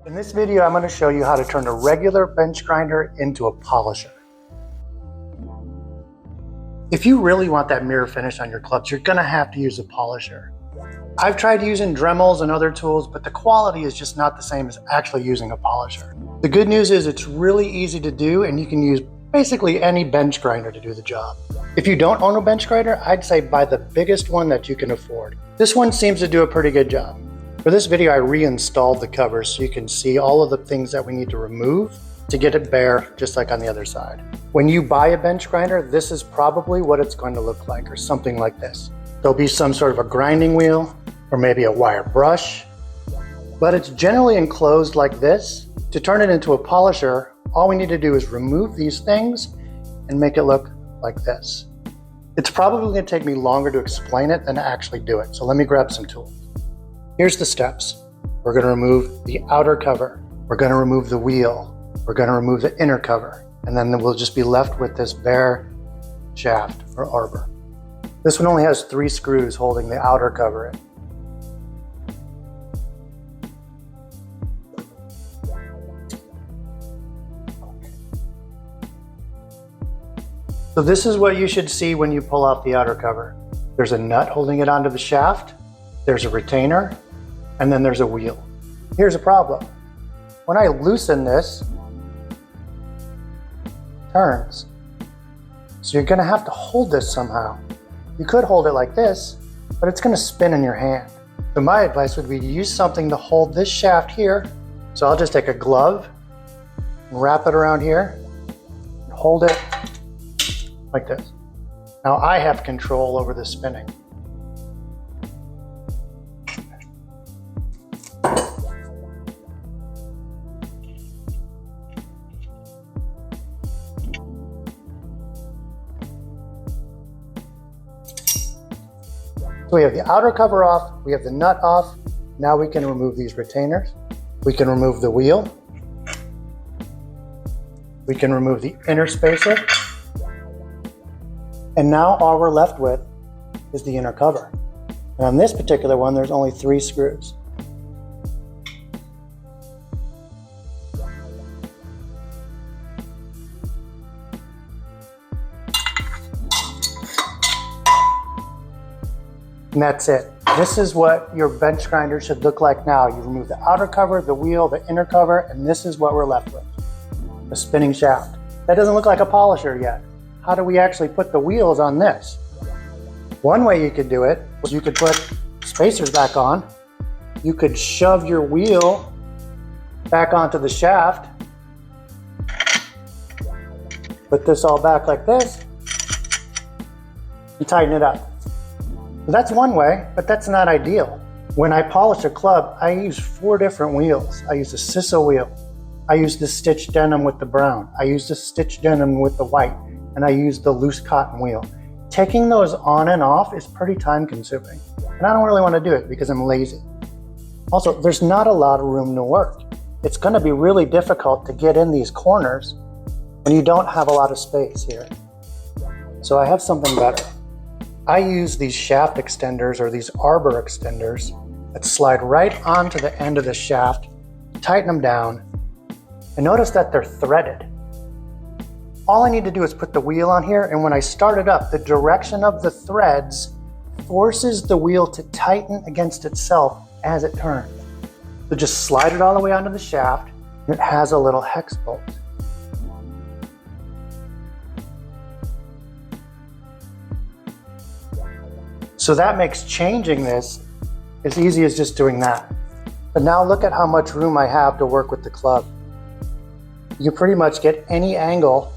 In this video, I'm going to show you how to turn a regular bench grinder into a polisher. If you really want that mirror finish on your clubs, you're going to have to use a polisher. I've tried using Dremels and other tools, but the quality is just not the same as actually using a polisher. The good news is it's really easy to do, and you can use basically any bench grinder to do the job. If you don't own a bench grinder, I'd say buy the biggest one that you can afford. This one seems to do a pretty good job. For this video, I reinstalled the cover so you can see all of the things that we need to remove to get it bare, just like on the other side. When you buy a bench grinder, this is probably what it's going to look like, or something like this. There'll be some sort of a grinding wheel, or maybe a wire brush, but it's generally enclosed like this. To turn it into a polisher, all we need to do is remove these things and make it look like this. It's probably going to take me longer to explain it than to actually do it, so let me grab some tools. Here's the steps. We're going to remove the outer cover. We're going to remove the wheel. We're going to remove the inner cover. And then we'll just be left with this bare shaft or arbor. This one only has 3 screws holding the outer cover in. So this is what you should see when you pull out the outer cover. There's a nut holding it onto the shaft. There's a retainer. And then there's a wheel. Here's a problem. When I loosen this, it turns. So you're gonna have to hold this somehow. You could hold it like this, but it's gonna spin in your hand. So my advice would be to use something to hold this shaft here. So I'll just take a glove and wrap it around here and hold it like this. Now I have control over the spinning. So we have the outer cover off, we have the nut off. Now we can remove these retainers. We can remove the wheel. We can remove the inner spacer. And now all we're left with is the inner cover. And on this particular one, there's only 3 screws. And that's it. This is what your bench grinder should look like now. You remove the outer cover, the wheel, the inner cover, and this is what we're left with. A spinning shaft. That doesn't look like a polisher yet. How do we actually put the wheels on this? One way you could do it is you could put spacers back on. You could shove your wheel back onto the shaft. Put this all back like this and tighten it up. That's one way, but that's not ideal. When I polish a club, I use 4 different wheels. I use the Sisal wheel. I use the stitched denim with the brown. I use the stitched denim with the white. And I use the loose cotton wheel. Taking those on and off is pretty time consuming. And I don't really want to do it because I'm lazy. Also, there's not a lot of room to work. It's going to be really difficult to get in these corners when you don't have a lot of space here. So I have something better. I use these shaft extenders or these arbor extenders that slide right onto the end of the shaft, tighten them down, and notice that they're threaded. All I need to do is put the wheel on here, and when I start it up, the direction of the threads forces the wheel to tighten against itself as it turns. So just slide it all the way onto the shaft, and it has a little hex bolt. So that makes changing this as easy as just doing that. But now look at how much room I have to work with the club. You can pretty much get any angle,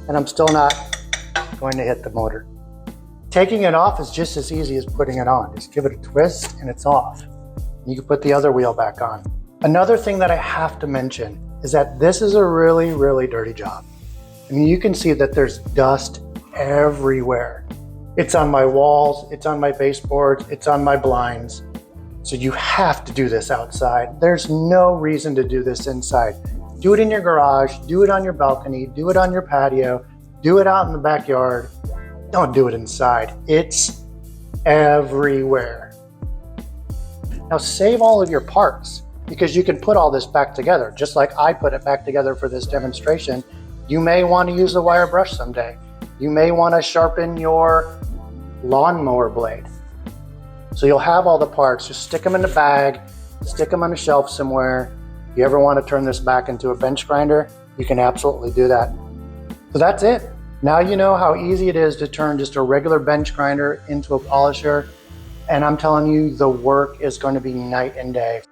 and I'm still not going to hit the motor. Taking it off is just as easy as putting it on. Just give it a twist and it's off. You can put the other wheel back on. Another thing that I have to mention is that this is a really, really dirty job. I mean, you can see that there's dust everywhere. It's on my walls, it's on my baseboards, it's on my blinds. So you have to do this outside. There's no reason to do this inside. Do it in your garage, do it on your balcony, do it on your patio, do it out in the backyard. Don't do it inside. It's everywhere. Now save all of your parts. because you can put all this back together, just like I put it back together for this demonstration. You may want to use the wire brush someday. You may want to sharpen your lawnmower blade. So you'll have all the parts, just stick them in the bag, stick them on a shelf somewhere. If you ever want to turn this back into a bench grinder, you can absolutely do that. So that's it. Now you know how easy it is to turn just a regular bench grinder into a polisher. And I'm telling you, the work is going to be night and day.